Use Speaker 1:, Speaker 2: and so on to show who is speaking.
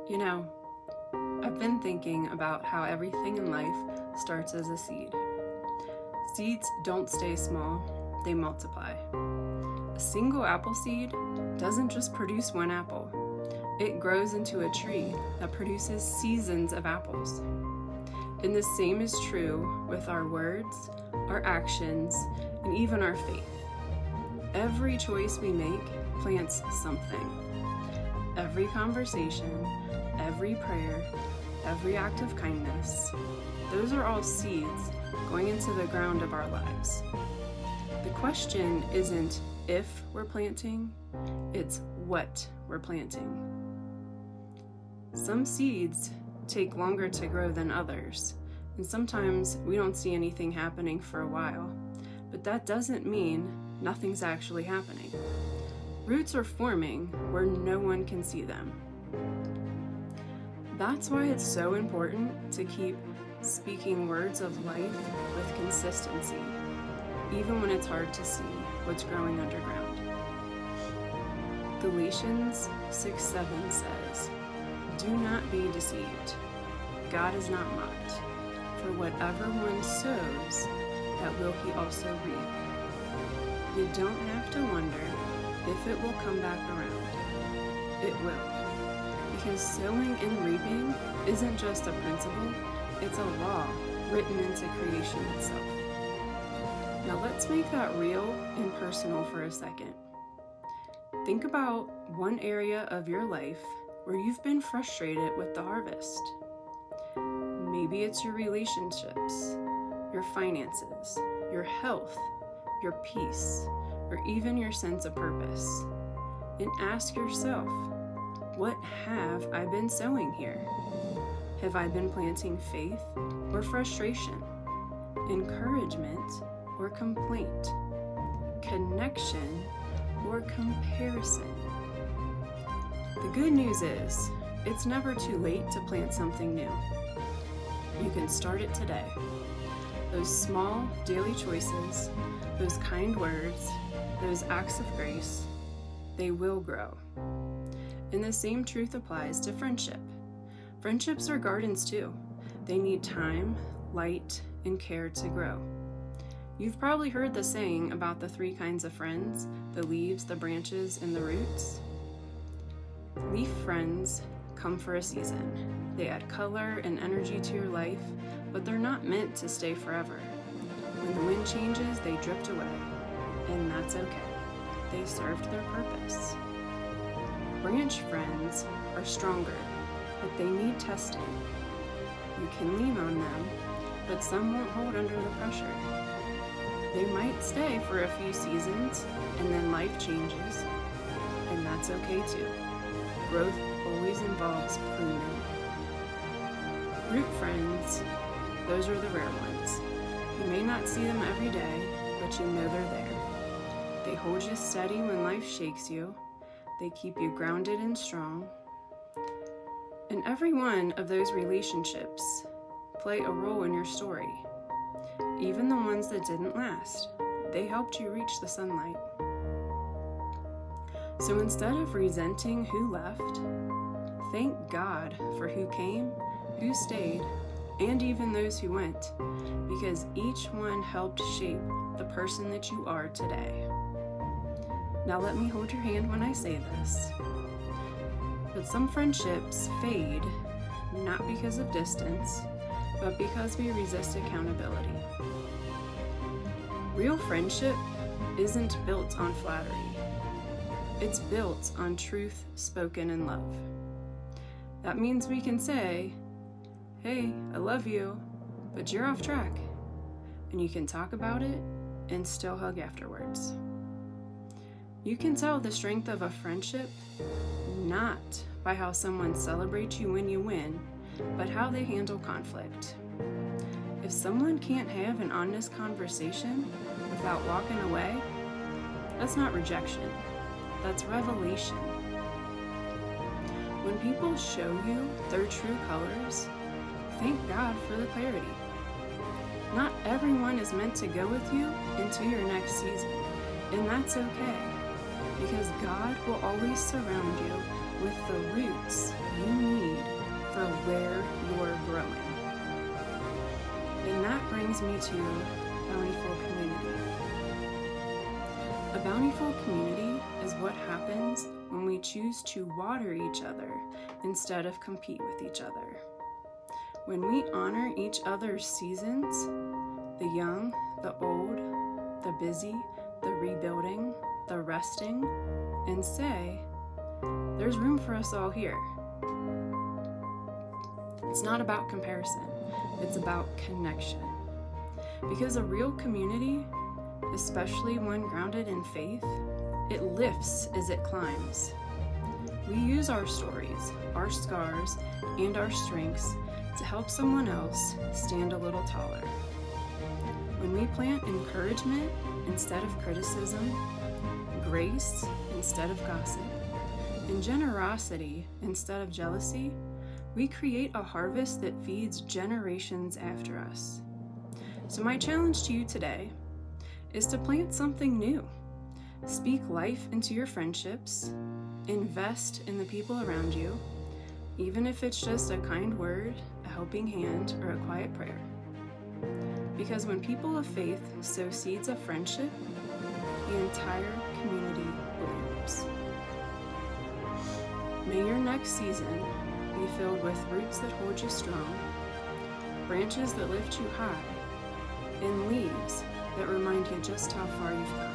Speaker 1: You know, I've been thinking about how everything in life starts as a seed. Seeds don't stay small, they multiply. A single apple seed doesn't just produce one apple. It grows into a tree that produces seasons of apples. And the same is true with our words, our actions, and even our faith. Every choice we make plants something. Every conversation, every prayer, every act of kindness, those are all seeds going into the ground of our lives. The question isn't if we're planting, it's what we're planting. Some seeds take longer to grow than others, and sometimes we don't see anything happening for a while, but that doesn't mean nothing's actually happening. Roots are forming where no one can see them. That's why it's so important to keep speaking words of life with consistency, even when it's hard to see what's growing underground. Galatians 6:7 says, "Do not be deceived. God is not mocked. For whatever one sows, that will he also reap." You don't have to wonder if it will come back around. It will. Because sowing and reaping isn't just a principle, it's a law written into creation itself. Now let's make that real and personal for a second. Think about one area of your life where you've been frustrated with the harvest. Maybe it's your relationships, your finances, your health, your peace, or even your sense of purpose. And ask yourself, what have I been sowing here? Have I been planting faith or frustration, encouragement or complaint, connection or comparison? The good news is, it's never too late to plant something new. You can start it today. Those small daily choices, those kind words, those acts of grace, they will grow. And the same truth applies to friendship. Friendships are gardens too. They need time, light, and care to grow. You've probably heard the saying about the three kinds of friends: the leaves, the branches, and the roots. Leaf friends come for a season. They add color and energy to your life, but they're not meant to stay forever. When the wind changes, they drift away, and that's okay. They served their purpose. Branch friends are stronger, but they need testing. You can lean on them, but some won't hold under the pressure. They might stay for a few seasons, and then life changes, and that's okay too. Growth always involves pruning. Root friends, those are the rare ones. You may not see them every day, but you know they're there. They hold you steady when life shakes you. They keep you grounded and strong. And every one of those relationships play a role in your story. Even the ones that didn't last, they helped you reach the sunlight. So instead of resenting who left, thank God for who came, who stayed, and even those who went, because each one helped shape the person that you are today. Now let me hold your hand when I say this. But some friendships fade, not because of distance, but because we resist accountability. Real friendship isn't built on flattery. It's built on truth spoken in love. That means we can say, "Hey, I love you, but you're off track." And you can talk about it and still hug afterwards. You can tell the strength of a friendship not by how someone celebrates you when you win, but how they handle conflict. If someone can't have an honest conversation without walking away, that's not rejection, that's revelation. When people show you their true colors, thank God for the clarity. Not everyone is meant to go with you into your next season, and that's okay, because God will always surround you with the roots you need brings me to Bountiful Community. A bountiful community is what happens when we choose to water each other instead of compete with each other. When we honor each other's seasons, the young, the old, the busy, the rebuilding, the resting, and say, there's room for us all here. It's not about comparison, it's about connection. Because a real community, especially one grounded in faith, it lifts as it climbs. We use our stories, our scars, and our strengths to help someone else stand a little taller. When we plant encouragement instead of criticism, grace instead of gossip, and generosity instead of jealousy, we create a harvest that feeds generations after us. So my challenge to you today is to plant something new. Speak life into your friendships, invest in the people around you, even if it's just a kind word, a helping hand, or a quiet prayer. Because when people of faith sow seeds of friendship, the entire community blooms. May your next season be filled with roots that hold you strong, branches that lift you high, and leaves that remind you just how far you've come.